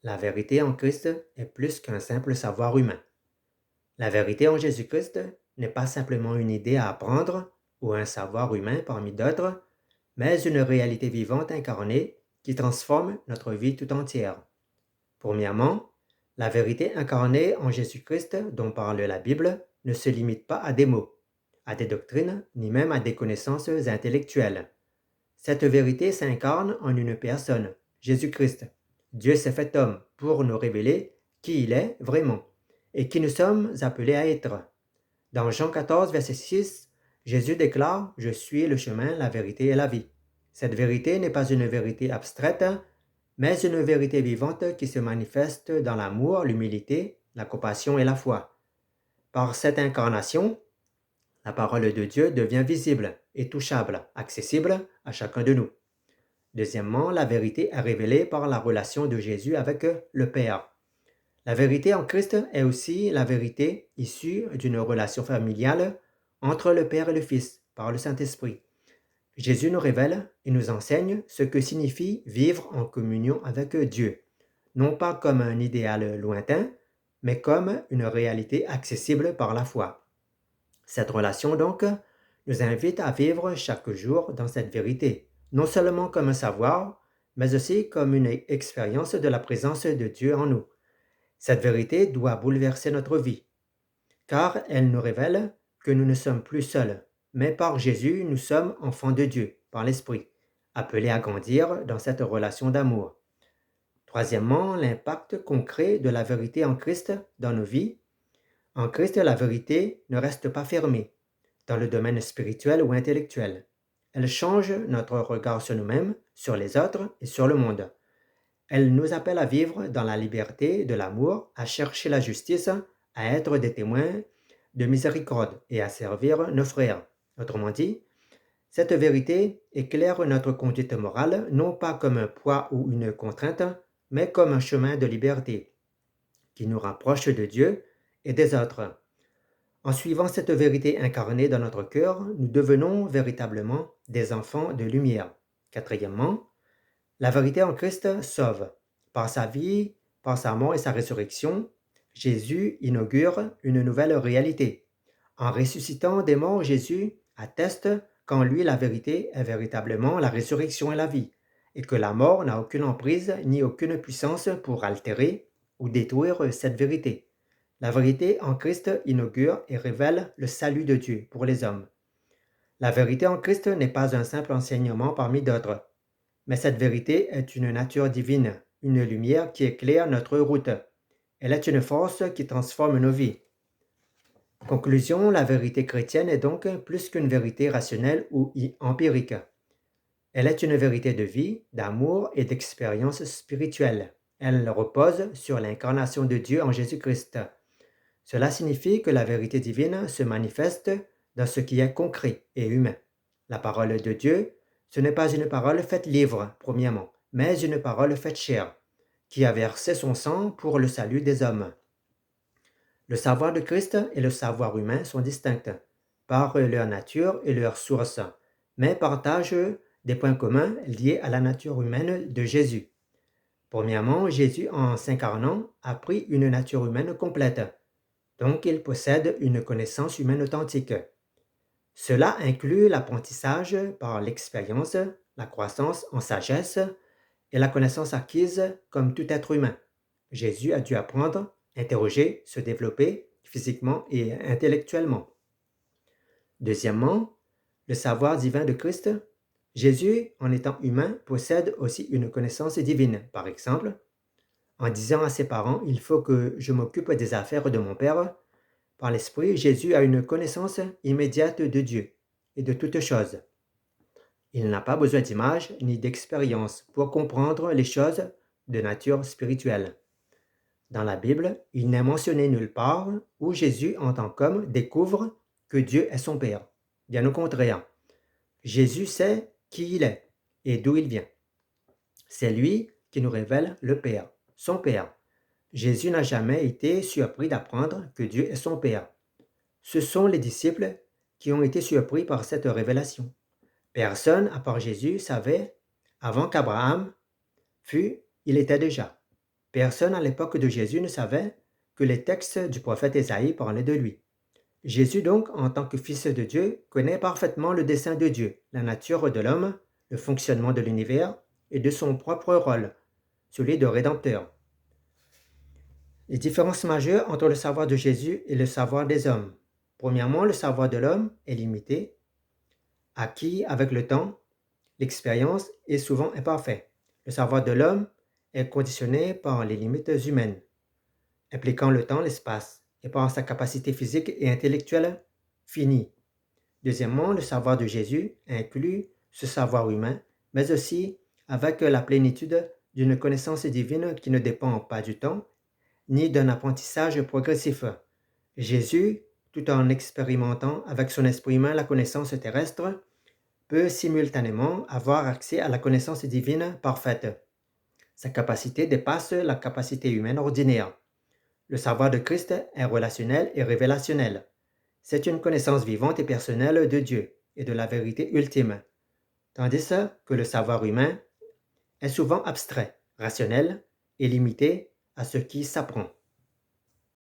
La vérité en Christ est plus qu'un simple savoir humain. La vérité en Jésus-Christ n'est pas simplement une idée à apprendre ou un savoir humain parmi d'autres, mais une réalité vivante incarnée qui transforme notre vie tout entière. Premièrement, la vérité incarnée en Jésus-Christ dont parle la Bible ne se limite pas à des mots, à des doctrines, ni même à des connaissances intellectuelles. Cette vérité s'incarne en une personne, Jésus-Christ. Dieu s'est fait homme pour nous révéler qui il est vraiment et qui nous sommes appelés à être. Dans Jean 14, verset 6, Jésus déclare: « Je suis le chemin, la vérité et la vie. » Cette vérité n'est pas une vérité abstraite, mais une vérité vivante qui se manifeste dans l'amour, l'humilité, la compassion et la foi. Par cette incarnation, la parole de Dieu devient visible et touchable, accessible à chacun de nous. Deuxièmement, la vérité est révélée par la relation de Jésus avec le Père. La vérité en Christ est aussi la vérité issue d'une relation familiale entre le Père et le Fils par le Saint-Esprit. Jésus nous révèle et nous enseigne ce que signifie vivre en communion avec Dieu, non pas comme un idéal lointain, mais comme une réalité accessible par la foi. Cette relation donc nous invite à vivre chaque jour dans cette vérité, non seulement comme un savoir, mais aussi comme une expérience de la présence de Dieu en nous. Cette vérité doit bouleverser notre vie, car elle nous révèle que nous ne sommes plus seuls, mais par Jésus, nous sommes enfants de Dieu, par l'Esprit, appelés à grandir dans cette relation d'amour. Troisièmement, l'impact concret de la vérité en Christ dans nos vies. En Christ, la vérité ne reste pas fermée dans le domaine spirituel ou intellectuel. Elle change notre regard sur nous-mêmes, sur les autres et sur le monde. Elle nous appelle à vivre dans la liberté de l'amour, à chercher la justice, à être des témoins de miséricorde et à servir nos frères. Autrement dit, cette vérité éclaire notre conduite morale, non pas comme un poids ou une contrainte, mais comme un chemin de liberté qui nous rapproche de Dieu et des autres. En suivant cette vérité incarnée dans notre cœur, nous devenons véritablement des enfants de lumière. Quatrièmement, la vérité en Christ sauve. Par sa vie, par sa mort et sa résurrection, Jésus inaugure une nouvelle réalité. En ressuscitant des morts, Jésus atteste qu'en lui la vérité est véritablement la résurrection et la vie, et que la mort n'a aucune emprise ni aucune puissance pour altérer ou détruire cette vérité. La vérité en Christ inaugure et révèle le salut de Dieu pour les hommes. La vérité en Christ n'est pas un simple enseignement parmi d'autres, mais cette vérité est une nature divine, une lumière qui éclaire notre route. Elle est une force qui transforme nos vies. Conclusion, la vérité chrétienne est donc plus qu'une vérité rationnelle ou empirique. Elle est une vérité de vie, d'amour et d'expérience spirituelle. Elle repose sur l'incarnation de Dieu en Jésus-Christ. Cela signifie que la vérité divine se manifeste dans ce qui est concret et humain. La parole de Dieu, ce n'est pas une parole faite livre, premièrement, mais une parole faite chair, qui a versé son sang pour le salut des hommes. Le savoir de Christ et le savoir humain sont distincts par leur nature et leur source, mais partagent des points communs liés à la nature humaine de Jésus. Premièrement, Jésus, en s'incarnant, a pris une nature humaine complète, donc il possède une connaissance humaine authentique. Cela inclut l'apprentissage par l'expérience, la croissance en sagesse et la connaissance acquise comme tout être humain. Jésus a dû apprendre, interroger, se développer physiquement et intellectuellement. Deuxièmement, le savoir divin de Christ. Jésus, en étant humain, possède aussi une connaissance divine. Par exemple, en disant à ses parents: « Il faut que je m'occupe des affaires de mon Père », par l'Esprit, Jésus a une connaissance immédiate de Dieu et de toutes choses. Il n'a pas besoin d'image ni d'expérience pour comprendre les choses de nature spirituelle. Dans la Bible, il n'est mentionné nulle part où Jésus, en tant qu'homme, découvre que Dieu est son Père. Bien au contraire, Jésus sait qui il est et d'où il vient. C'est lui qui nous révèle le Père, son Père. Jésus n'a jamais été surpris d'apprendre que Dieu est son Père. Ce sont les disciples qui ont été surpris par cette révélation. Personne, à part Jésus, savait, avant qu'Abraham fût, il était déjà. Personne à l'époque de Jésus ne savait que les textes du prophète Ésaïe parlaient de lui. Jésus donc, en tant que Fils de Dieu, connaît parfaitement le dessein de Dieu, la nature de l'homme, le fonctionnement de l'univers et de son propre rôle, celui de Rédempteur. Les différences majeures entre le savoir de Jésus et le savoir des hommes. Premièrement, le savoir de l'homme est limité, acquis avec le temps, l'expérience est souvent imparfait. Le savoir de l'homme est conditionné par les limites humaines, impliquant le temps, l'espace, et par sa capacité physique et intellectuelle finie. Deuxièmement, le savoir de Jésus inclut ce savoir humain, mais aussi avec la plénitude d'une connaissance divine qui ne dépend pas du temps, ni d'un apprentissage progressif. Jésus, tout en expérimentant avec son esprit humain la connaissance terrestre, peut simultanément avoir accès à la connaissance divine parfaite. Sa capacité dépasse la capacité humaine ordinaire. Le savoir de Christ est relationnel et révélationnel. C'est une connaissance vivante et personnelle de Dieu et de la vérité ultime, tandis que le savoir humain est souvent abstrait, rationnel et limité à ce qui s'apprend.